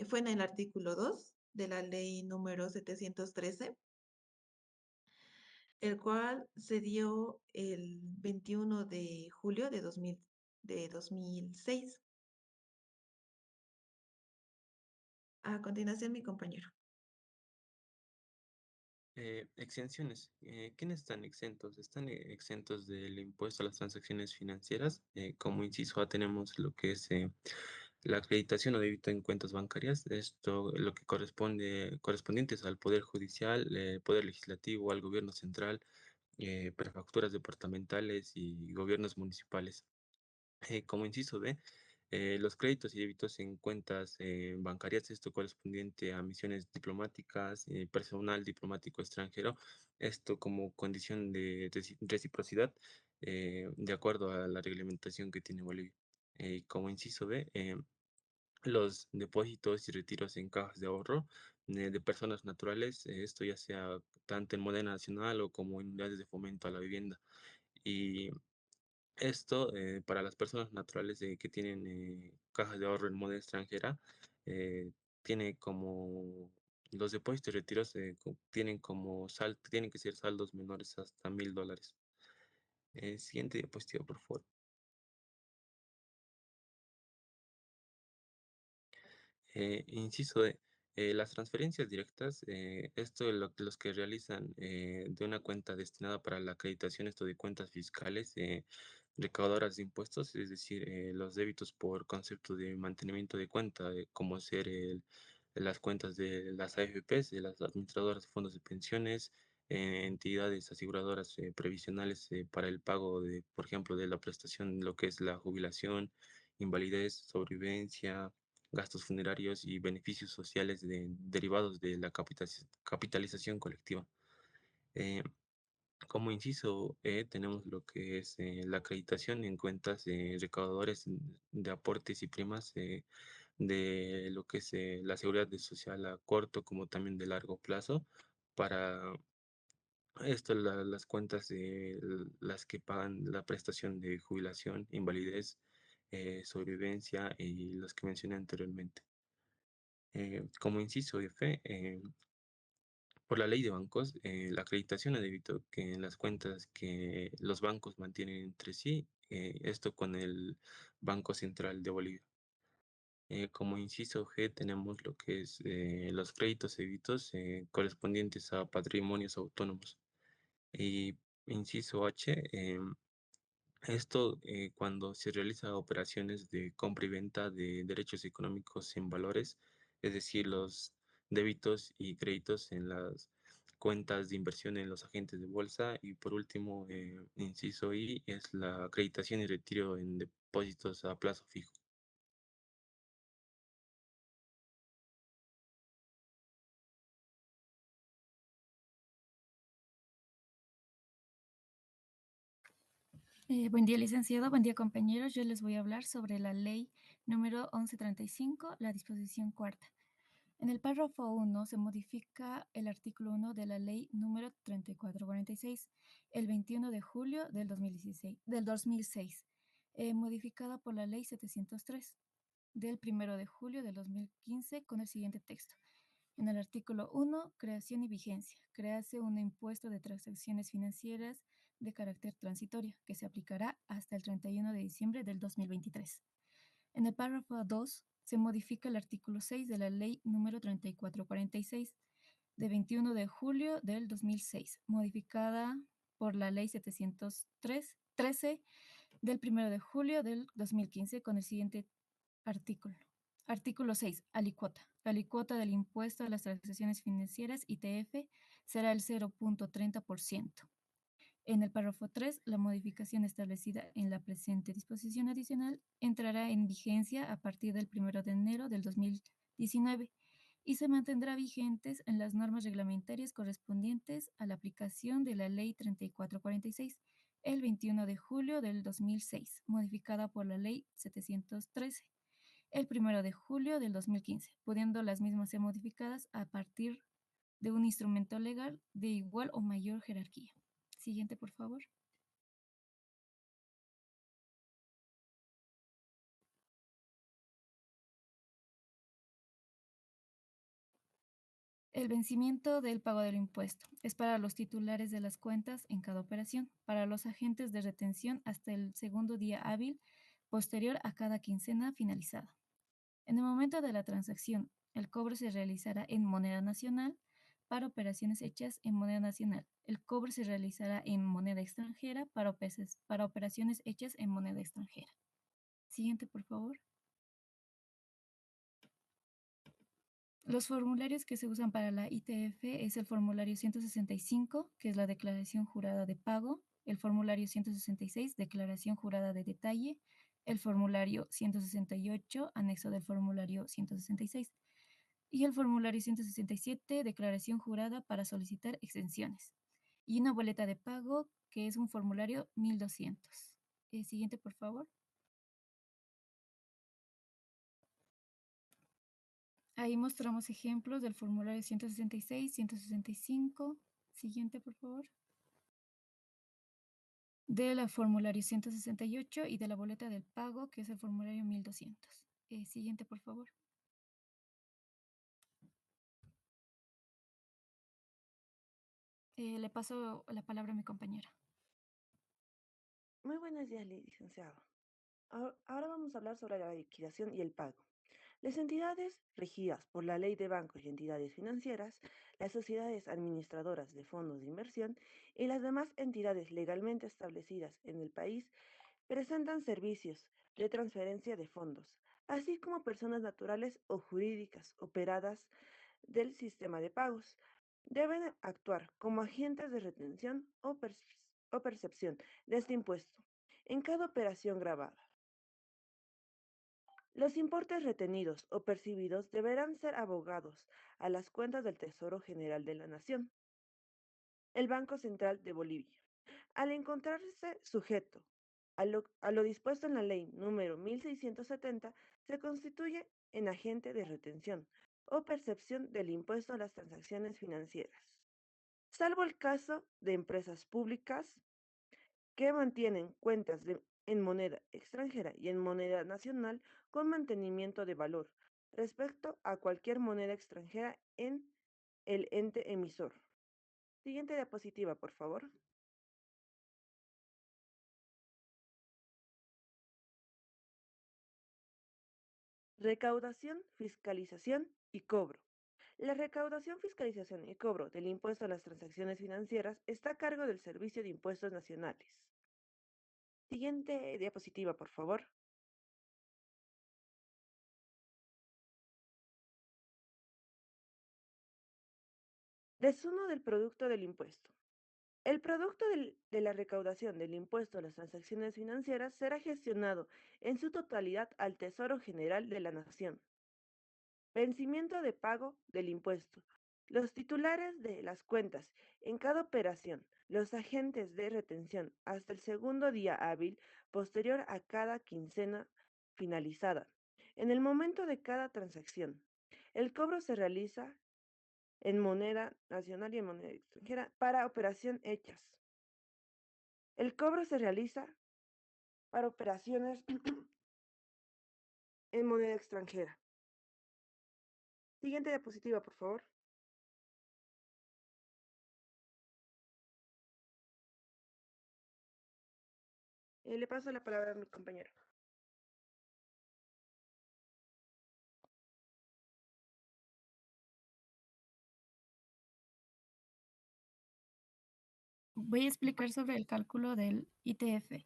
fue en el artículo 2 de la ley número 713, el cual se dio el 21 de julio de 2006. A continuación, mi compañero. Exenciones. ¿Quiénes están exentos? Están exentos del impuesto a las transacciones financieras. Como inciso A tenemos lo que es la acreditación o débito en cuentas bancarias. Esto lo que correspondientes al Poder Judicial, Poder Legislativo, al Gobierno Central, prefecturas departamentales y gobiernos municipales. Como inciso B, los créditos y débitos en cuentas bancarias, esto correspondiente a misiones diplomáticas, personal diplomático extranjero, esto como condición de reciprocidad, de acuerdo a la reglamentación que tiene Bolivia. Como inciso B, los depósitos y retiros en cajas de ahorro de personas naturales, esto ya sea tanto en moneda nacional o como en unidades de fomento a la vivienda. Y esto para las personas naturales que tienen cajas de ahorro en moneda extranjera, tiene como Los depósitos y retiros tienen que ser saldos menores hasta $1,000. Siguiente diapositiva, por favor. Inciso D. Las transferencias directas, esto es los que realizan de una cuenta destinada para la acreditación esto de cuentas fiscales recaudadoras de impuestos, es decir, los débitos por concepto de mantenimiento de cuenta, como ser las cuentas de las AFPs, de las administradoras de fondos de pensiones, entidades aseguradoras previsionales para el pago de, por ejemplo, de la prestación, lo que es la jubilación, invalidez, sobrevivencia, gastos funerarios y beneficios sociales derivados de la capitalización colectiva. Como inciso E, tenemos lo que es la acreditación en cuentas recaudadores de aportes y primas de lo que es la seguridad social a corto como también de largo plazo para esto, las cuentas de las que pagan la prestación de jubilación, invalidez, sobrevivencia y los que mencioné anteriormente. Como inciso F, por la ley de bancos, la acreditación a débito que en las cuentas que los bancos mantienen entre sí, esto con el Banco Central de Bolivia. Como inciso G tenemos lo que es los créditos débitos correspondientes a patrimonios autónomos. Y inciso H, esto cuando se realiza operaciones de compra y venta de derechos económicos en valores, es decir, los débitos y créditos en las cuentas de inversión en los agentes de bolsa. Y por último, inciso I, es la acreditación y retiro en depósitos a plazo fijo. Buen día, licenciado. Buen día, compañeros. Yo les voy a hablar sobre la ley número 1135, la disposición cuarta. En el párrafo 1 se modifica el artículo 1 de la ley número 3446, el 21 de julio del 2006, modificada por la ley 703 del 1 de julio del 2015 con el siguiente texto. En el artículo 1, creación y vigencia. Crease un impuesto de transacciones financieras de carácter transitorio que se aplicará hasta el 31 de diciembre del 2023. En el párrafo 2, se modifica el artículo 6 de la ley número 3446 de 21 de julio del 2006, modificada por la ley 713 del 1 de julio del 2015 con el siguiente artículo. Artículo 6. Alicuota. La alicuota del impuesto a las transacciones financieras ITF será el 0.30%. En el párrafo 3, la modificación establecida en la presente disposición adicional entrará en vigencia a partir del 1 de enero del 2019 y se mantendrá vigentes en las normas reglamentarias correspondientes a la aplicación de la Ley 3446 el 21 de julio del 2006, modificada por la Ley 713 el 1 de julio del 2015, pudiendo las mismas ser modificadas a partir de un instrumento legal de igual o mayor jerarquía. Siguiente, por favor. El vencimiento del pago del impuesto es para los titulares de las cuentas en cada operación, para los agentes de retención hasta el segundo día hábil posterior a cada quincena finalizada. En el momento de la transacción, el cobro se realizará en moneda nacional para operaciones hechas en moneda nacional. El cobro se realizará en moneda extranjera para operaciones hechas en moneda extranjera. Siguiente, por favor. Los formularios que se usan para la ITF es el formulario 165, que es la declaración jurada de pago, el formulario 166, declaración jurada de detalle, el formulario 168, anexo del formulario 166, y el formulario 167, declaración jurada para solicitar exenciones, y una boleta de pago, que es un formulario 1200. Siguiente, por favor. Ahí mostramos ejemplos del formulario 166, 165. Siguiente, por favor. De la formulario 168 y de la boleta del pago, que es el formulario 1200. Siguiente, por favor. Le paso la palabra a mi compañera. Muy buenos días, licenciado. Ahora vamos a hablar sobre la liquidación y el pago. Las entidades regidas por la Ley de Bancos y Entidades Financieras, las sociedades administradoras de fondos de inversión y las demás entidades legalmente establecidas en el país presentan servicios de transferencia de fondos, así como personas naturales o jurídicas operadas del sistema de pagos. Deben actuar como agentes de retención o percepción de este impuesto en cada operación grabada. Los importes retenidos o percibidos deberán ser abogados a las cuentas del Tesoro General de la Nación, el Banco Central de Bolivia. Al encontrarse sujeto a lo dispuesto en la ley número 1670, se constituye en agente de retención o percepción del impuesto a las transacciones financieras, salvo el caso de empresas públicas que mantienen cuentas en moneda extranjera y en moneda nacional con mantenimiento de valor respecto a cualquier moneda extranjera en el ente emisor. Siguiente diapositiva, por favor. Recaudación, fiscalización y cobro. La recaudación, fiscalización y cobro del impuesto a las transacciones financieras está a cargo del Servicio de Impuestos Nacionales. Siguiente diapositiva, por favor. Resumo del producto del impuesto. El producto de la recaudación del impuesto a las transacciones financieras será gestionado en su totalidad al Tesoro General de la Nación. Vencimiento de pago del impuesto. Los titulares de las cuentas en cada operación, los agentes de retención hasta el segundo día hábil posterior a cada quincena finalizada. En el momento de cada transacción, el cobro se realiza en moneda nacional y en moneda extranjera para operación hechas. El cobro se realiza para operaciones en moneda extranjera. Siguiente diapositiva, por favor. Le paso la palabra a mi compañero. Voy a explicar sobre el cálculo del ITF.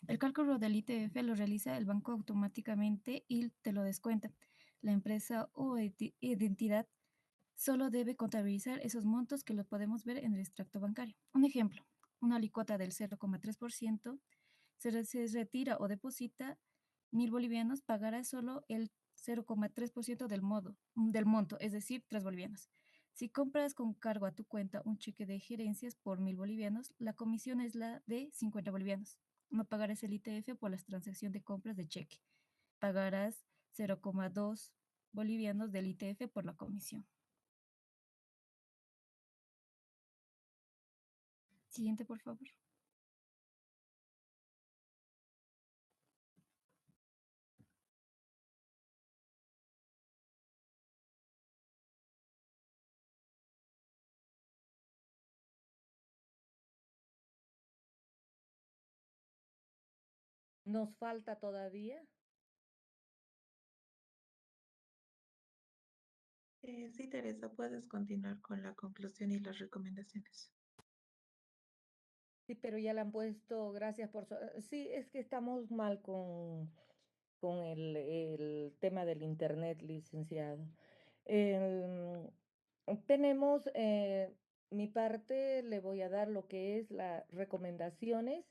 El cálculo del ITF lo realiza el banco automáticamente y te lo descuenta. La empresa o identidad solo debe contabilizar esos montos que los podemos ver en el extracto bancario. Un ejemplo, una alícuota del 0,3% se retira o deposita 1.000 bolivianos, pagará solo el 0,3% del monto, es decir, 3 bolivianos. Si compras con cargo a tu cuenta un cheque de gerencias por 1.000 bolivianos, la comisión es la de 50 bolivianos. No pagarás el ITF por la transacción de compras de cheque. Pagarás 0,2 bolivianos del ITF por la comisión. Siguiente, por favor. ¿Nos falta todavía? Sí, Teresa, puedes continuar con la conclusión y las recomendaciones. Sí, pero ya la han puesto, gracias por sí, es que estamos mal con el tema del internet, licenciado. El- tenemos, mi parte, le voy a dar lo que es las recomendaciones.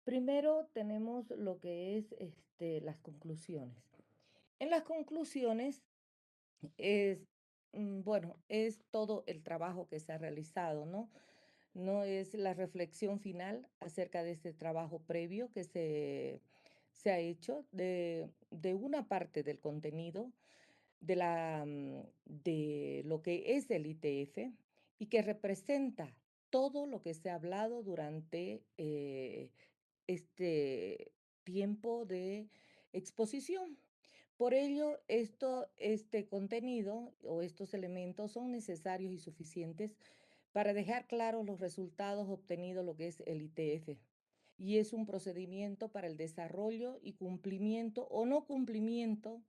Primero tenemos lo que es las conclusiones. En las conclusiones es, bueno, es todo el trabajo que se ha realizado, ¿no? No es la reflexión final acerca de este trabajo previo que se ha hecho de una parte del contenido de lo que es el ITF y que representa todo lo que se ha hablado durante este tiempo de exposición. Por ello, este contenido o estos elementos son necesarios y suficientes para dejar claros los resultados obtenidos, lo que es el ITF. Y es un procedimiento para el desarrollo y cumplimiento o no cumplimiento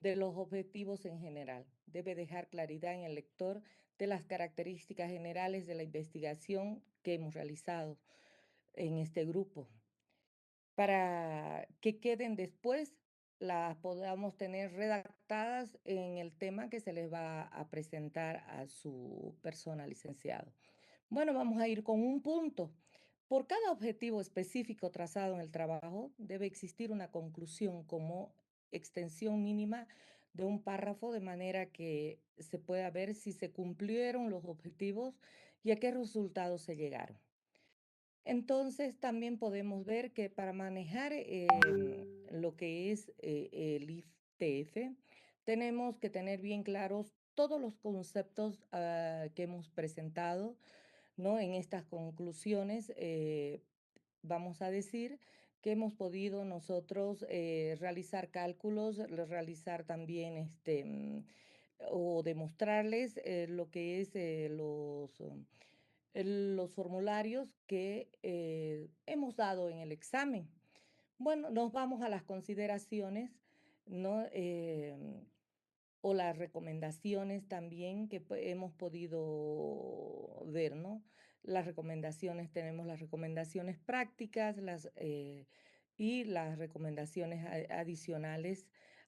de los objetivos en general. Debe dejar claridad en el lector de las características generales de la investigación que hemos realizado en este grupo, para que queden después, las podamos tener redactadas en el tema que se les va a presentar a su persona, licenciado. Bueno, vamos a ir con un punto. Por cada objetivo específico trazado en el trabajo, debe existir una conclusión como extensión mínima de un párrafo, de manera que se pueda ver si se cumplieron los objetivos y a qué resultados se llegaron. Entonces, también podemos ver que para manejar lo que es el ITF, tenemos que tener bien claros todos los conceptos que hemos presentado, ¿no? En estas conclusiones, vamos a decir que hemos podido nosotros realizar cálculos, realizar también o demostrarles lo que es los formularios que hemos dado en el examen. Bueno, nos vamos a las consideraciones, ¿no? O las recomendaciones también que hemos podido ver, ¿no? Las recomendaciones, tenemos las recomendaciones prácticas y las recomendaciones adicionales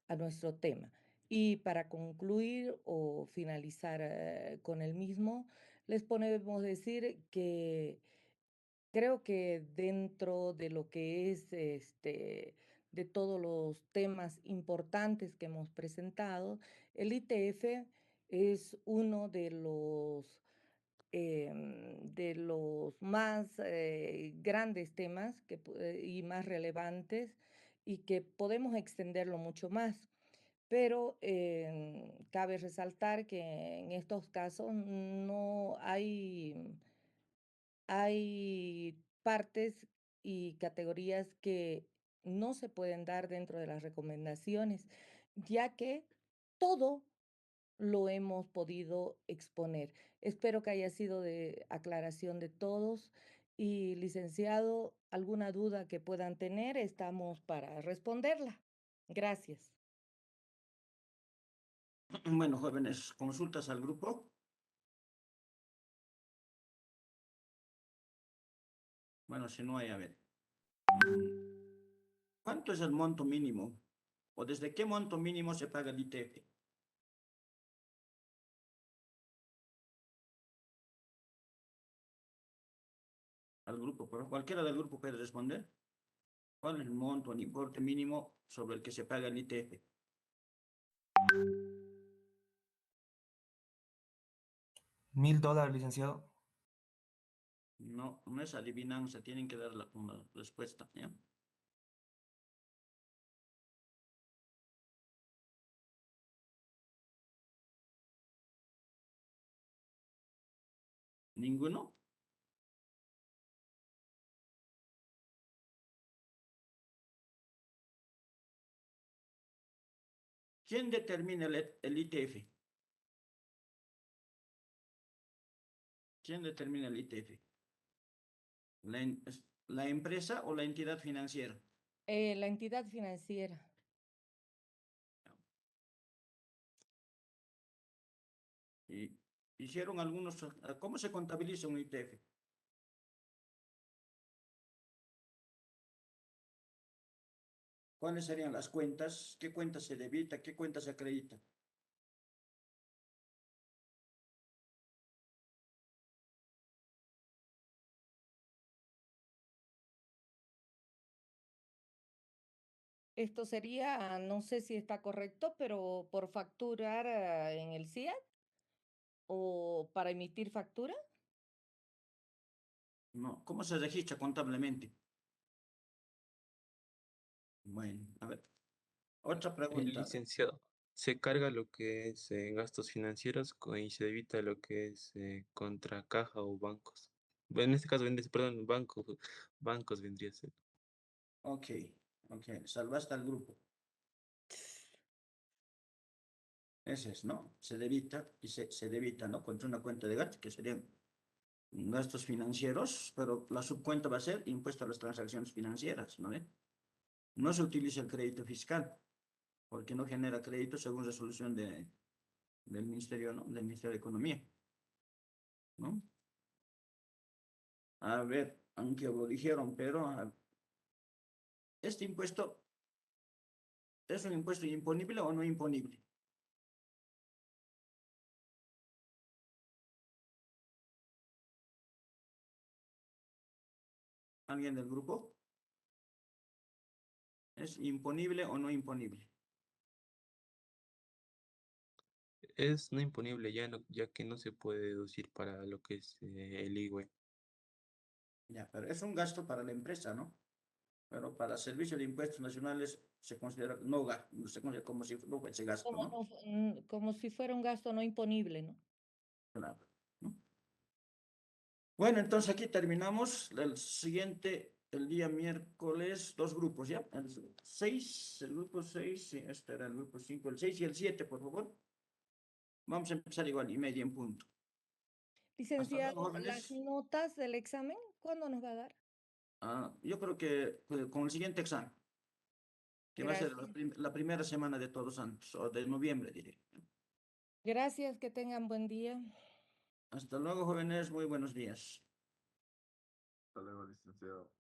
a nuestro tema. Y para concluir o finalizar con el mismo, les podemos decir que creo que dentro de lo que es de todos los temas importantes que hemos presentado, el ITF es uno de los más grandes temas y más relevantes, y que podemos extenderlo mucho más. Pero cabe resaltar que en estos casos no hay partes y categorías que no se pueden dar dentro de las recomendaciones, ya que todo lo hemos podido exponer. Espero que haya sido de aclaración de todos. Y licenciado, alguna duda que puedan tener, estamos para responderla. Gracias. Bueno, jóvenes, consultas al grupo. Bueno, si no hay, a ver. ¿Cuánto es el monto mínimo? ¿O desde qué monto mínimo se paga el ITF? Al grupo, pero cualquiera del grupo puede responder. ¿Cuál es el monto, el importe mínimo sobre el que se paga el ITF? $1000, licenciado. No, no es adivinanza, tienen que dar una respuesta, ¿ya? ¿Ninguno? ¿Quién determina el ITF? ¿Quién determina el ITF? ¿La empresa o la entidad financiera? La entidad financiera. Y hicieron algunos, ¿cómo se contabiliza un ITF? ¿Cuáles serían las cuentas? ¿Qué cuenta se debita? ¿Qué cuenta se acredita? Esto sería, no sé si está correcto, pero por facturar en el CIAT o para emitir factura. No, ¿cómo se registra contablemente? Bueno, a ver, otra pregunta. Licenciado, se carga lo que es gastos financieros y se evita lo que es contra caja o bancos. Bueno, en este caso, perdón, bancos vendría a ser. Ok, ok, salvaste al grupo. Ese es, ¿no? Se debita y se debita, ¿no? Contra una cuenta de gasto, que serían gastos financieros, pero la subcuenta va a ser impuesto a las transacciones financieras, ¿no? No se utiliza el crédito fiscal, porque no genera crédito según resolución del Ministerio, ¿no? Del Ministerio de Economía, ¿no? A ver, aunque lo dijeron, pero este impuesto es un impuesto imponible o no imponible. ¿Alguien del grupo? ¿Es imponible o no imponible? Es no imponible ya que no se puede deducir para lo que es el IWE. Ya, pero es un gasto para la empresa, ¿no? Pero para el servicio de impuestos nacionales se considera no gasto, se considera como si no fuese gasto, Como, ¿no? como si fuera un gasto no imponible, ¿no? Claro, ¿no? Bueno, entonces aquí terminamos. El siguiente, el día miércoles, dos grupos, ¿ya? El 6, el grupo 6, sí, este era el grupo 5, el 6 y el 7, por favor. Vamos a empezar igual, y media en punto. Hasta luego, Licenciado, las jóvenes. notas del examen, ¿cuándo nos va a dar? Yo creo que con el siguiente examen, que va a ser Gracias. la primera semana de Todos Santos, o de noviembre, diré. Gracias, que tengan buen día. Hasta luego, jóvenes, muy buenos días. Hasta luego, licenciado.